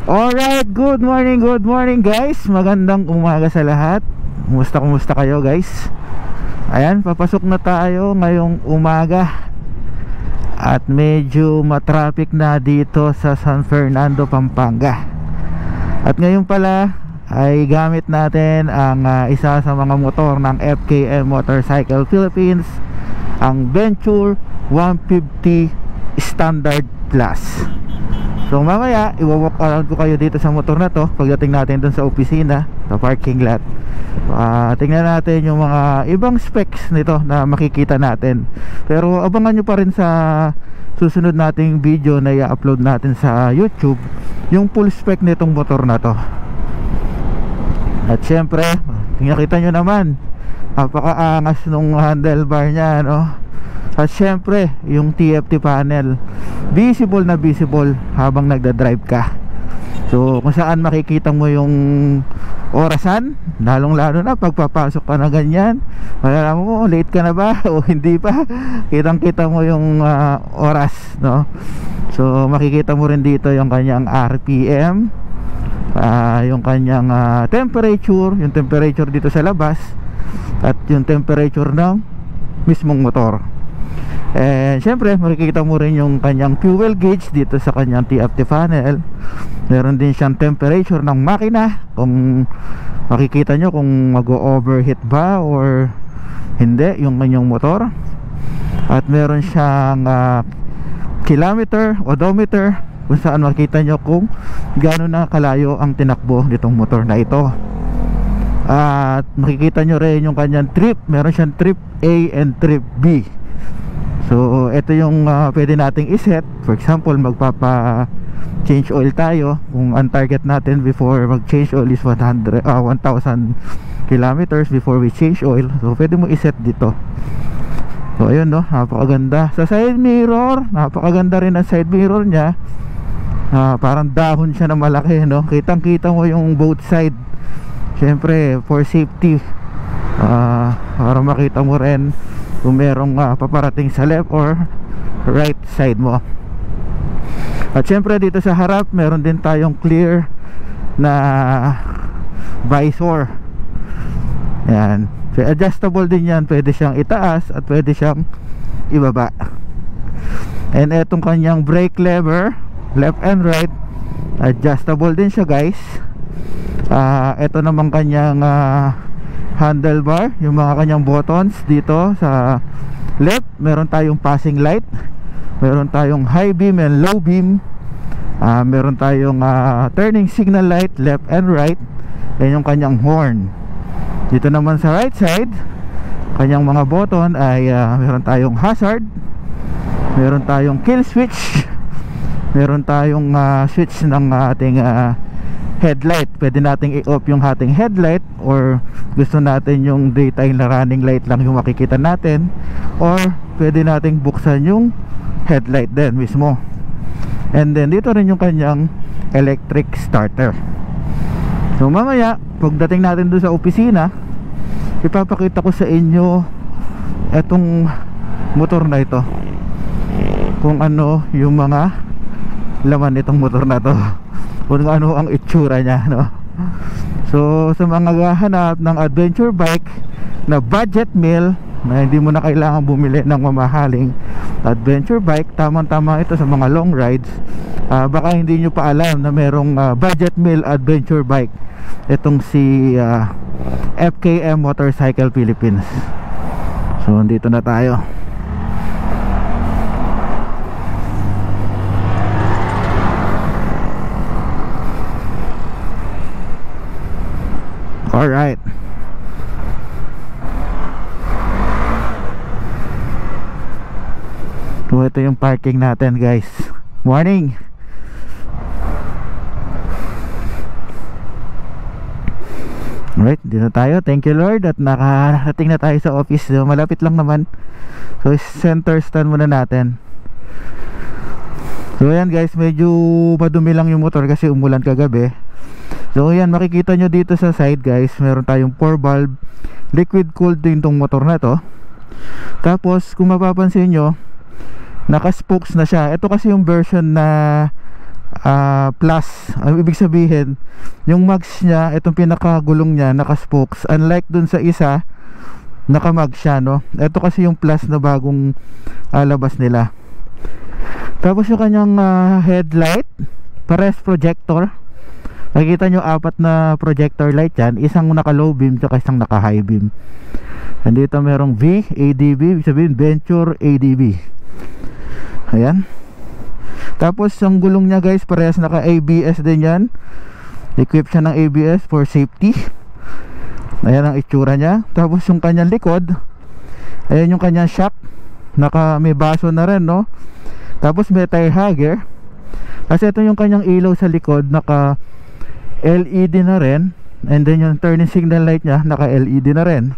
Alright, good morning guys. Magandang umaga sa lahat. Kumusta kayo guys? Ayan, papasok na tayo ngayong umaga. At medyo matraffic na dito sa San Fernando, Pampanga. At ngayon pala ay gamit natin ang isa sa mga motor ng FKM Motorcycle Philippines, ang Venture 150 Standard Plus. So mamaya iwa-walk around ko kayo dito sa motor na to pagdating natin dun sa opisina, sa parking lot. Tingnan natin yung mga ibang specs nito na makikita natin. Pero abangan nyo pa rin sa susunod nating video na i-upload natin sa YouTube, yung full spec nitong motor na to. At syempre, nakita nyo naman, napakaangas nung handlebar nya, no? At syempre, yung TFT panel visible na visible habang nagda-drive ka. So kung saan makikita mo yung orasan, lalong lalo na pagpapasok ka na ganyan, malalaman mo late ka na ba o hindi pa. Kitang kita mo yung oras, no? So makikita mo rin dito yung kanyang RPM, yung kanyang temperature, yung temperature dito sa labas, at yung temperature ng mismong motor. And syempre makikita mo rin yung kanyang fuel gauge dito sa kanyang TFT panel. Meron din siyang temperature ng makina, kung makikita nyo kung mag-overheat ba or hindi yung kanyang motor. At meron siyang kilometer, odometer, kung saan makikita nyo kung gaano na kalayo ang tinakbo nitong motor na ito. At makikita nyo rin yung kanyang trip. Meron siyang trip A and trip B. So ito yung pwede nating iset. For example, magpapa change oil tayo. Kung ang target natin before mag change oil is 1,000 kilometers before we change oil, so pwede mo iset dito. So ayun, no, napakaganda. Sa side mirror, napakaganda rin ang side mirror nya. Parang dahon siya na malaki, no? Kitang kita mo yung both side. Syempre for safety, para makita mo rin kung merong paparating sa left or right side mo. At syempre dito sa harap meron din tayong clear na visor. Yan, so, adjustable din yan. Pwede siyang itaas at pwede siyang ibaba. And etong kanyang brake lever, left and right, adjustable din siya guys. Ito naman kanyang handlebar, yung mga kanyang buttons dito sa left, meron tayong passing light, meron tayong high beam and low beam, meron tayong turning signal light left and right, and yung kanyang horn. Dito naman sa right side, kanyang mga button ay meron tayong hazard, meron tayong kill switch, meron tayong switch ng ating headlight. Pwede nating i-off yung ating headlight, or gusto natin yung daytime na running light lang yung makikita natin, or pwede nating buksan yung headlight din mismo. And then dito rin yung kanyang electric starter. So mamaya pagdating natin doon sa opisina, ipapakita ko sa inyo etong motor na ito, kung ano yung mga laman nitong motor na to, kung ano ang itsura niya, no? So sa mga gahanap ng adventure bike na budget meal, na hindi mo na kailangan bumili ng mamahaling adventure bike, tamang-tama ito sa mga long rides. Baka hindi nyo pa alam na merong budget meal adventure bike itong si FKM Motorcycle Philippines. So dito na tayo. Alright. So ito yung parking natin guys. Morning. Alright, dito tayo. Thank you Lord at nakarating na tayo sa office. So, malapit lang naman. So center stand muna natin. So ayan guys, medyo madumi lang yung motor kasi umulan kagabi. So yan, makikita nyo dito sa side guys, meron tayong 4 valve liquid cooled din tong motor na to. Tapos kung mapapansin nyo, naka spokes na siya. Ito kasi yung version na plus. Ang ibig sabihin, yung mags niya, itong pinakagulong niya, naka-spokes. Unlike dun sa isa, naka-mag siya, no? Ito kasi yung plus na bagong labas nila. Tapos yung kanyang headlight, pares projector. Nakikita nyo 4 na projector light yan. Isang naka low beam, tsaka isang naka high beam. Andito merong V, ADB, ibig sabihin Venture ADB. Ayan. Tapos ang gulong niya guys, parehas naka ABS din yan. Equip siya ng ABS for safety. Ayan ang itsura niya. Tapos yung kanyang likod, ayan yung kanyang shock, may baso na rin, no? Tapos may tire hugger. Kasi ito yung kanyang ilaw sa likod, naka LED na rin. And then yung turning signal light niya, naka LED na rin.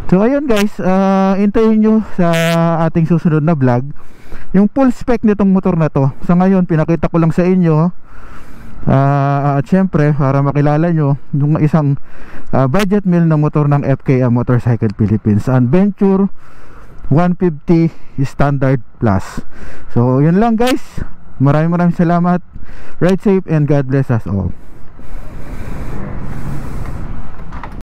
So ayun guys, hintayin nyo sa ating susunod na vlog yung full spec nitong motor na to. Sa ngayon pinakita ko lang sa inyo, at syempre para makilala nyo yung isang budget meal na motor ng FKM Motorcycle Philippines, ang Venture 150 Standard Plus. So yun lang guys, maraming salamat. Ride safe and God bless us all.